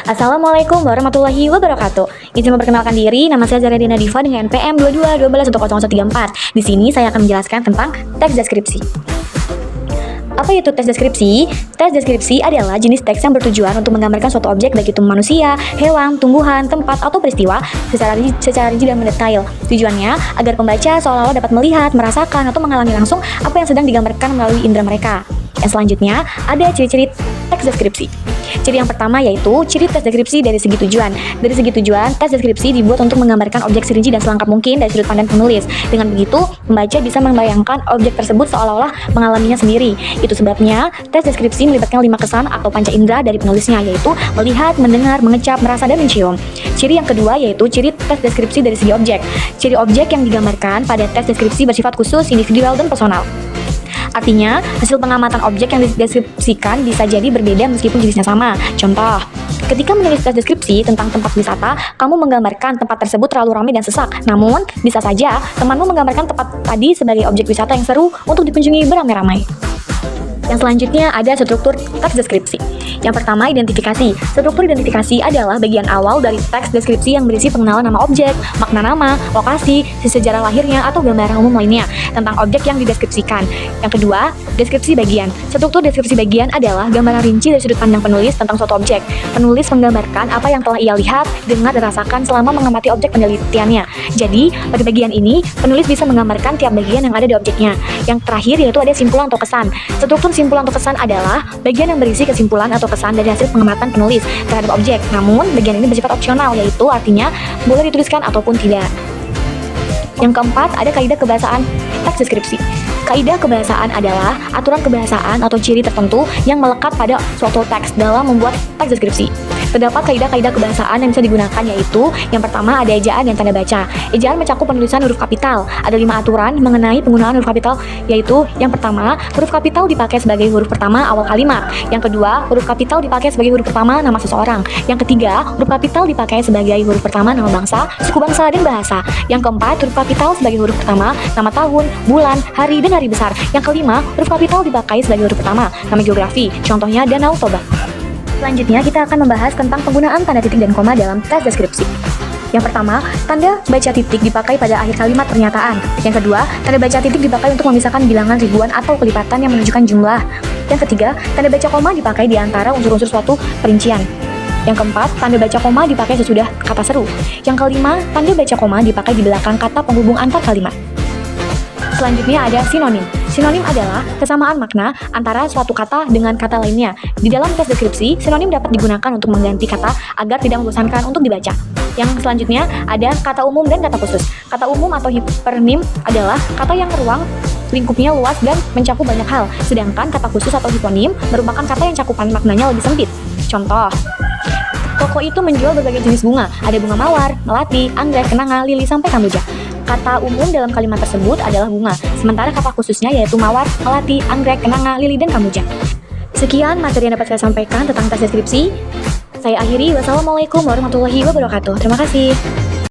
Assalamualaikum warahmatullahi wabarakatuh. Izin memperkenalkan diri, nama saya Zaradina Diva dengan PM 2212100134. Di sini saya akan menjelaskan tentang teks deskripsi. Apa itu teks deskripsi? Teks deskripsi adalah jenis teks yang bertujuan untuk menggambarkan suatu objek baik itu manusia, hewan, tumbuhan, tempat, atau peristiwa secara rinci dan mendetail. Tujuannya agar pembaca seolah-olah dapat melihat, merasakan, atau mengalami langsung apa yang sedang digambarkan melalui indera mereka. Yang selanjutnya ada ciri-ciri teks deskripsi. Ciri yang pertama yaitu ciri teks deskripsi dari segi tujuan. Dari segi tujuan, teks deskripsi dibuat untuk menggambarkan objek serinci dan selengkap mungkin dari sudut pandang penulis. Dengan begitu, pembaca bisa membayangkan objek tersebut seolah-olah mengalaminya sendiri. Itu sebabnya, teks deskripsi melibatkan 5 kesan atau panca indera dari penulisnya, yaitu melihat, mendengar, mengecap, merasa, dan mencium. Ciri yang kedua yaitu ciri teks deskripsi dari segi objek. Ciri objek yang digambarkan pada teks deskripsi bersifat khusus, individual, dan personal. Artinya, hasil pengamatan objek yang dideskripsikan bisa jadi berbeda meskipun jenisnya sama. Contoh, ketika menulis teks deskripsi tentang tempat wisata, kamu menggambarkan tempat tersebut terlalu ramai dan sesak. Namun, bisa saja temanmu menggambarkan tempat tadi sebagai objek wisata yang seru untuk dikunjungi beramai-ramai. Yang selanjutnya ada struktur teks deskripsi. Yang pertama, identifikasi. Struktur identifikasi adalah bagian awal dari teks deskripsi yang berisi pengenalan nama objek, makna nama, lokasi, sejarah lahirnya, atau gambaran umum lainnya tentang objek yang dideskripsikan. Yang kedua, deskripsi bagian. Struktur deskripsi bagian adalah gambaran rinci dari sudut pandang penulis tentang suatu objek. Penulis menggambarkan apa yang telah ia lihat, dengar, dan rasakan selama mengamati objek penelitiannya. Jadi, pada bagian ini, penulis bisa menggambarkan tiap bagian yang ada di objeknya. Yang terakhir yaitu ada simpulan atau kesan. Struktur simpulan atau kesan adalah bagian yang berisi kesimpulan atau kesan dari hasil pengamatan penulis terhadap objek. Namun, bagian ini bersifat opsional, yaitu artinya boleh dituliskan ataupun tidak. Yang keempat, ada kaidah kebahasaan teks deskripsi. Kaidah kebahasaan adalah aturan kebahasaan atau ciri tertentu yang melekat pada suatu teks dalam membuat teks deskripsi. Terdapat kaidah-kaidah kebahasaan yang bisa digunakan, yaitu yang pertama ada ejaan dan tanda baca. Ejaan mencakup penulisan huruf kapital. Ada 5 aturan mengenai penggunaan huruf kapital, yaitu yang pertama, huruf kapital dipakai sebagai huruf pertama awal kalimat. Yang kedua, huruf kapital dipakai sebagai huruf pertama nama seseorang. Yang ketiga, huruf kapital dipakai sebagai huruf pertama nama bangsa, suku bangsa, dan bahasa. Yang keempat, huruf kapital sebagai huruf pertama nama tahun, bulan, hari, dan hari besar. Yang kelima, huruf kapital dipakai sebagai huruf pertama nama geografi. Contohnya Danau Toba. Selanjutnya, kita akan membahas tentang penggunaan tanda titik dan koma dalam teks deskripsi. Yang pertama, tanda baca titik dipakai pada akhir kalimat pernyataan. Yang kedua, tanda baca titik dipakai untuk memisahkan bilangan ribuan atau kelipatan yang menunjukkan jumlah. Yang ketiga, tanda baca koma dipakai di antara unsur-unsur suatu perincian. Yang keempat, tanda baca koma dipakai sesudah kata seru. Yang kelima, tanda baca koma dipakai di belakang kata penghubung antar kalimat. Selanjutnya ada sinonim. Sinonim adalah kesamaan makna antara suatu kata dengan kata lainnya. Di dalam teks deskripsi, sinonim dapat digunakan untuk mengganti kata agar tidak membosankan untuk dibaca. Yang selanjutnya ada kata umum dan kata khusus. Kata umum atau hipernim adalah kata yang ruang lingkupnya luas dan mencakup banyak hal. Sedangkan kata khusus atau hiponim merupakan kata yang cakupan maknanya lebih sempit. Contoh, toko itu menjual berbagai jenis bunga. Ada bunga mawar, melati, anggrek, kenanga, lili, sampai kamboja. Kata umum dalam kalimat tersebut adalah bunga, sementara kata khususnya yaitu mawar, melati, anggrek, kenanga, lili, dan kamboja. Sekian materi yang dapat saya sampaikan tentang teks deskripsi. Saya akhiri, wassalamualaikum warahmatullahi wabarakatuh. Terima kasih.